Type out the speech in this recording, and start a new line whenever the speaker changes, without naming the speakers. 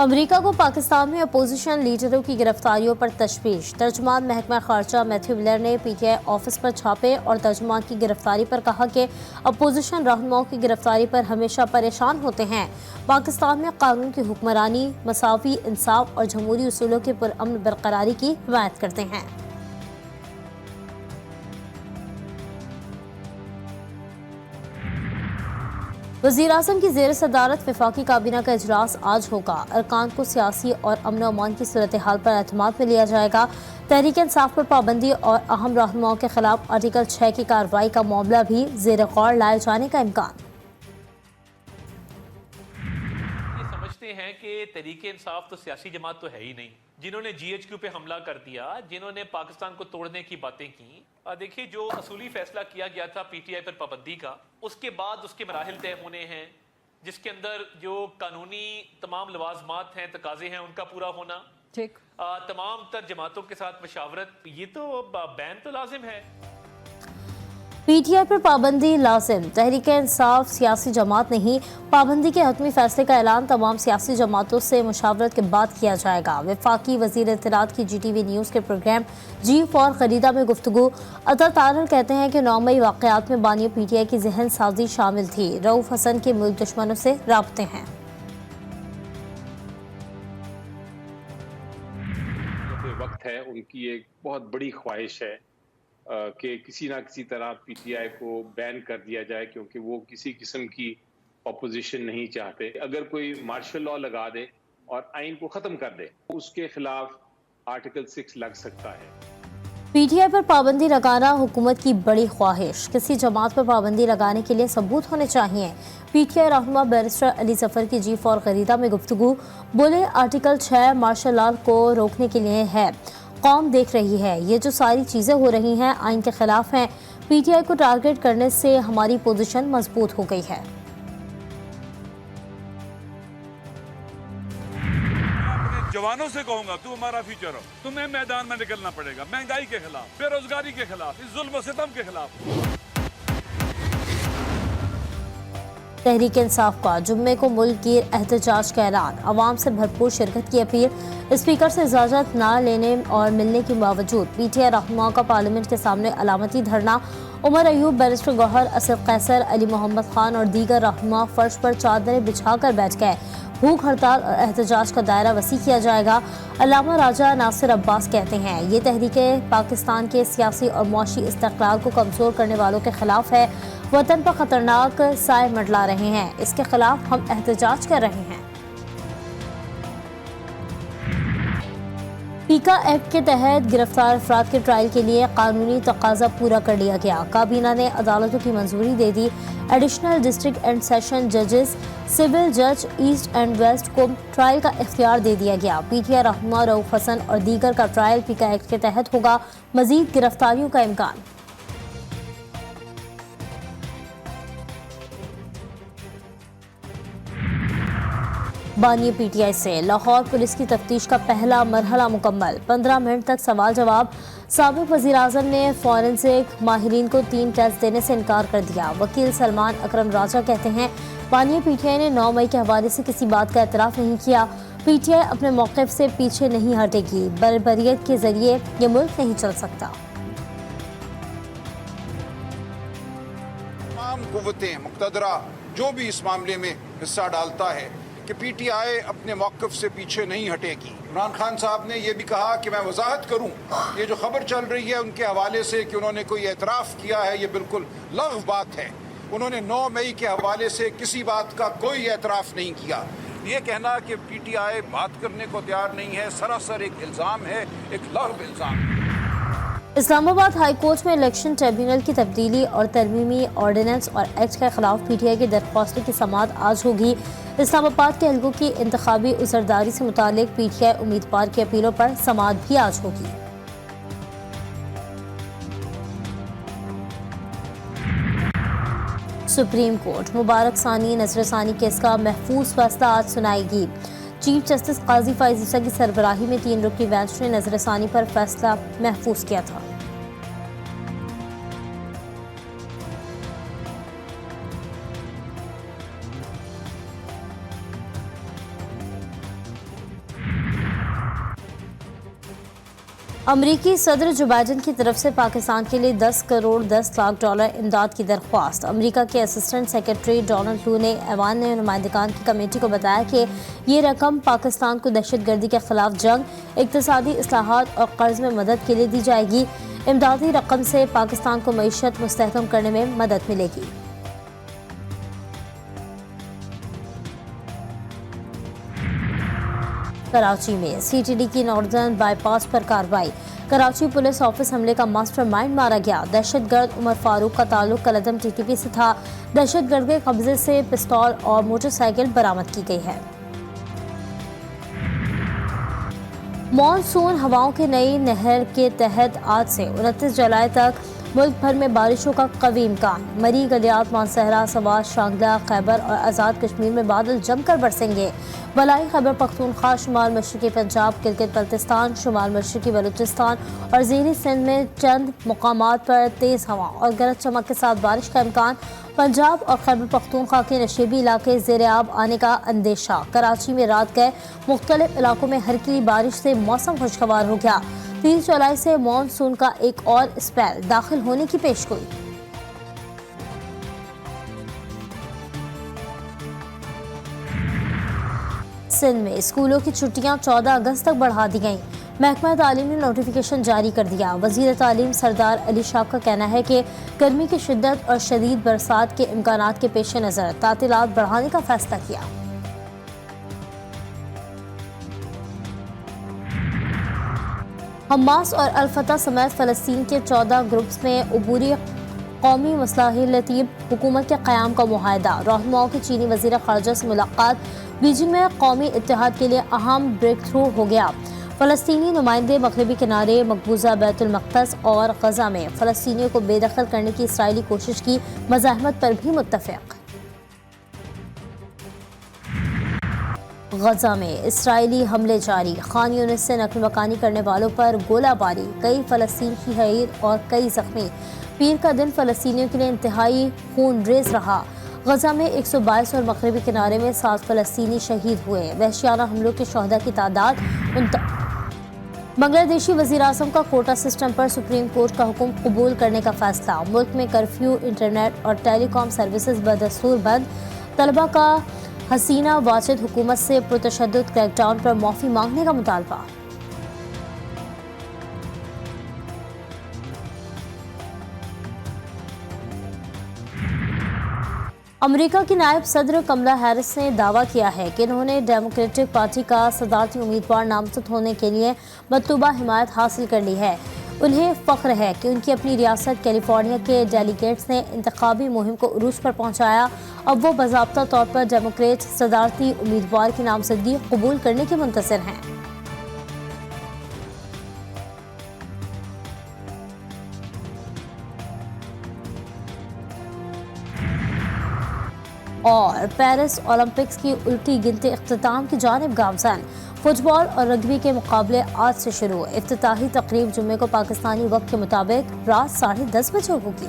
America को पाकिस्तान में opposition लीडरों की गिरफ्तारियों पर तशवीश। तर्जुमान महकमा खारजा मैथ्यू मिलर ने पीटीआई ऑफिस पर छापे और तर्जुमान की गिरफ्तारी पर कहा कि अपोजिशन रहनुमाओं की गिरफ्तारी पर हमेशा परेशान होते हैं। पाकिस्तान में कानून की हुक्मरानी, मसावी इंसाफ और जमहूरी उसूलों के पुरअमन बरकरारी की हिमायत करते हैं। वज़ीर-ए-आज़म की ज़ेर सदारत वफाकी काबीना का इजलास आज होगा। अरकान को सियासी और अमन व अमान की सूरत हाल पर एतमाद में लिया जाएगा। तहरीक इंसाफ पर पाबंदी और अहम रहनुमाओं के खिलाफ आर्टिकल 6 की कार्रवाई का मामला भी ज़ेर गौर लाए जाने का इम्कान।
समझते हैं कि तहरीक इंसाफ तो सियासी जमात तो है ही नहीं, जिन्होंने GHQ पे हमला कर दिया, जिन्होंने पाकिस्तान को तोड़ने की बातें की। देखिए, जो असूली फैसला किया गया था PTI पर पाबंदी का, उसके बाद उसके मराहिल तय होने हैं, जिसके अंदर जो कानूनी तमाम लवाजमात हैं, तकाजे हैं, उनका पूरा होना, ठीक, तमाम तर जमातों के साथ मशावरत, ये तो बैन तो लाजिम है।
पीटीआई पर पाबंदी लाजिम। तहरीक इंसाफ सियासी जमात नहीं। पाबंदी के हतमी फैसले का ऐलान तमाम सियासी जमातों से मुशावरत के बाद किया जाएगा। वफाकी वजीर इत्तलात की GTV न्यूज़ के प्रोग्राम जी फॉर खरीदा में गुफ्तगू। अतर तारर कहते हैं कि 9 मई वाक़यात में बानी PTI की जहन साजी शामिल थी। रऊफ हसन के मुल्क दुश्मनों से राब्ते हैं।
वक्त है, उनकी एक बहुत बड़ी ख्वाहिश है कि किसी ना किसी तरह PTI को बैन कर दिया जाए, क्योंकि वो किसी किस्म की अपोजिशन नहीं चाहते। अगर कोई मार्शल लॉ लगा दे और आइन को ख़त्म कर दे, उसके खिलाफ आर्टिकल 6 लग सकता है।
PTI पर पाबंदी लगाना हुकूमत की बड़ी ख्वाहिश। किसी जमात पर पाबंदी लगाने के लिए सबूत होने चाहिए। PTI रहनुमा बैरिस्टर अली जफर की जी फॉर खरीदा में गुफ्तगू। बोले, आर्टिकल 6 मार्शल लॉ को रोकने के लिए है। कौम देख रही है, ये जो सारी चीज़ें हो रही हैं आइन के खिलाफ हैं। PTI को टारगेट करने से हमारी पोजीशन मजबूत हो गई है।
जवानों से कहूंगा, तू हमारा फ्यूचर हो, तुम्हें मैदान में निकलना पड़ेगा, महंगाई के खिलाफ, बेरोजगारी के खिलाफ, इस जुल्म सितम के खिलाफ।
तहरीक इंसाफ का जुम्मे को मुल्क गिर एहतजाज का ऐलान। अवाम से भरपूर शिरकत की अपील। स्पीकर से इजाज़त ना लेने और मिलने के बावजूद PTI रहनुमाओं का पार्लियामेंट के सामने अलामती धरना। उमर अयूब, बैरिस्टर गौहर, असद कैसर, अली मोहम्मद खान और दीगर रहनुमा फर्श पर चादरें बिछाकर बैठ गए। भूख हड़ताल और एहतजाज का दायरा वसी किया जाएगा। अल्लामा राजा नासिर अब्बास कहते हैं, ये तहरीकें पाकिस्तान के सियासी और मुआशी इस्तिक़लाल को कमज़ोर करने वालों के खिलाफ है। वतन पर खतरनाक साए मंडला रहे हैं, इसके खिलाफ हम एहतजाज कर रहे हैं। पीका एक्ट के तहत गिरफ्तार अफराद के ट्रायल के लिए कानूनी तकाजा पूरा कर लिया गया। काबीना ने अदालतों की मंजूरी दे दी। एडिशनल डिस्ट्रिक्ट एंड सेशन जजेस, सिविल जज ईस्ट एंड वेस्ट को ट्रायल का इख्तियार दे दिया गया। PTI रहनुमा रऊफ हसन और दीगर का ट्रायल पीका एक्ट के तहत होगा। मजीद गिरफ्तारियों का इम्कान। बानी PTI से लाहौर पुलिस की तफ्तीश का पहला मरहला मुकम्मल। 15 मिनट तक सवाल जवाब। साबिक वज़ीर-ए-आज़म ने फॉरेंसिक माहिरीन को 3 टेस्ट देने से इनकार कर दिया। वकील सलमान अकरम राजा कहते हैं, बानी PTI ने 9 मई के हवाले से किसी बात का एतराफ़ नहीं किया। PTI अपने मौक़िफ़ से पीछे नहीं हटेगी। बर्बरियत के जरिए ये मुल्क नहीं चल सकता।
तमाम कुव्वतें मुक़्तदरा जो भी इस मामले में हिस्सा डालता है कि PTI अपने मौक़िफ़ से पीछे नहीं हटेगी। इमरान खान साहब ने यह भी कहा कि मैं वजाहत करूं, ये जो खबर चल रही है उनके हवाले से कि उन्होंने कोई एतराफ़ किया है, ये बिल्कुल लग़्व बात है। उन्होंने 9 मई के हवाले से किसी बात का कोई एतराफ़ नहीं किया। ये कहना कि PTI बात करने को तैयार नहीं है, सरासर एक इल्ज़ाम है, एक लग़्व इल्ज़ाम।
इस्लामाबाद हाई कोर्ट में इलेक्शन ट्रिब्यूनल की तब्दीली और तरमीमी ऑर्डिनेंस और एक्ट के खिलाफ PTI की दरख्वास्तों की समाअत आज होगी। इस्लामाबाद के हल्कों की इंतखाबी उसरदारी से मुतालिक PTI उम्मीदवार की अपीलों पर समाअत भी आज होगी। सुप्रीम कोर्ट मुबारक सानी नजर सानी केस का महफूज फैसला आज सुनाएगी। चीफ जस्टिस काजी फाइज ईसा की सरबराही में 3 रुकनी बेंच ने नजर सानी पर फैसला महफूज किया था। امریکی صدر جو بائیڈن کی طرف سے پاکستان کے لیے 10 کروڑ 10 لاکھ ڈالر امداد کی درخواست۔ امریکہ کے اسسٹنٹ سیکرٹری ڈونلڈ لو نے ایوان نے نمائندگان کی کمیٹی کو بتایا کہ یہ رقم پاکستان کو دہشت گردی کے خلاف جنگ، اقتصادی اصلاحات اور قرض میں مدد کے لیے دی جائے گی۔ امدادی رقم سے پاکستان کو معیشت مستحکم کرنے میں مدد ملے گی۔ کراچی میں سی ٹی ڈی کی ناردرن بائی پاس پر کارروائی۔ کراچی پولیس آفس حملے کا ماسٹر مائنڈ مارا گیا۔ دہشت گرد عمر فاروق کا تعلق کلعدم ٹی ٹی پی سے تھا۔ دہشت گرد کے قبضے سے پستول اور موٹر سائیکل برآمد کی گئی ہے۔ مانسون ہواؤں کی نئی لہر کے تحت آج سے 29 جولائی تک ملک بھر میں بارشوں کا قوی امکان۔ مری، گلیات، مانسہرہ، سوات، شانگلہ، خیبر اور آزاد کشمیر میں بادل جم کر برسیں گے۔ بالائی خیبر پختونخوا، شمال مشرقی پنجاب، گلگت بلتستان، شمال مشرقی بلوچستان اور زیریں سندھ میں چند مقامات پر تیز ہوا اور گرج چمک کے ساتھ بارش کا امکان۔ پنجاب اور خیبر پختونخوا کے نشیبی علاقے زیر آب آنے کا اندیشہ۔ کراچی میں رات گئے مختلف علاقوں میں ہلکی بارش سے موسم خوشگوار ہو گیا۔ 30 جولائی سے مانسون کا ایک اور اسپیل داخل ہونے کی پیشگوئی۔ سندھ میں اسکولوں کی چھٹیاں 14 اگست تک بڑھا دی گئیں۔ محکمہ تعلیم نے نوٹیفیکیشن جاری کر دیا۔ وزیر تعلیم سردار علی شاہ کا کہنا ہے کہ گرمی کی شدت اور شدید برسات کے امکانات کے پیش نظر تعطیلات بڑھانے کا فیصلہ کیا۔ حماس اور الفتح سمیت فلسطین کے 14 گروپس میں عبوری قومی مصالحتی حکومت کے قیام کا معاہدہ۔ رہنماؤں کی چینی وزیر خارجہ سے ملاقات۔ بیجنگ میں قومی اتحاد کے لیے اہم بریک تھرو ہو گیا۔ فلسطینی نمائندے مغربی کنارے، مقبوضہ بیت المقدس اور غزہ میں فلسطینیوں کو بے دخل کرنے کی اسرائیلی کوشش کی مزاحمت پر بھی متفق۔ غزہ میں اسرائیلی حملے جاری۔ خان یونس سے نقل مکانی کرنے والوں پر گولہ باری، کئی فلسطین کی شہید اور کئی زخمی۔ پیر کا دن فلسطینیوں کے لیے انتہائی خون ریز رہا۔ غزہ میں 122 اور مغربی کنارے میں 7 فلسطینی شہید ہوئے۔ وحشیانہ حملوں کے شہداء کی تعداد بنگلہ دیشی وزیر اعظم کا کوٹا سسٹم پر سپریم کورٹ کا حکم قبول کرنے کا فیصلہ۔ ملک میں کرفیو، انٹرنیٹ اور ٹیلی کام سروسز بدستور بند۔ طلبہ کا حسینہ واجد حکومت سے پرتشدد کریک ڈاؤن پر معافی مانگنے کا مطالبہ۔ امریکہ کی نائب صدر کملا ہیرس نے دعویٰ کیا ہے کہ انہوں نے ڈیموکریٹک پارٹی کا صدارتی امیدوار نامزد ہونے کے لیے مطلوبہ حمایت حاصل کر لی ہے۔ انہیں فخر ہے کہ ان کی اپنی ریاست کیلیفورنیا کے ڈیلیگیٹس نے انتخابی مہم کو عروج پر پہنچایا۔ اب وہ باضابطہ طور پر ڈیموکریٹ صدارتی امیدوار کی نامزدگی قبول کرنے کے منتظر ہیں۔ اور پیرس اولمپکس کی الٹی گنتی اختتام کی جانب گامزن۔ فٹ بال اور رگبی کے مقابلے آج سے شروع۔ افتتاحی تقریب جمعے کو پاکستانی وقت کے مطابق رات 10:30 بجے ہوگی۔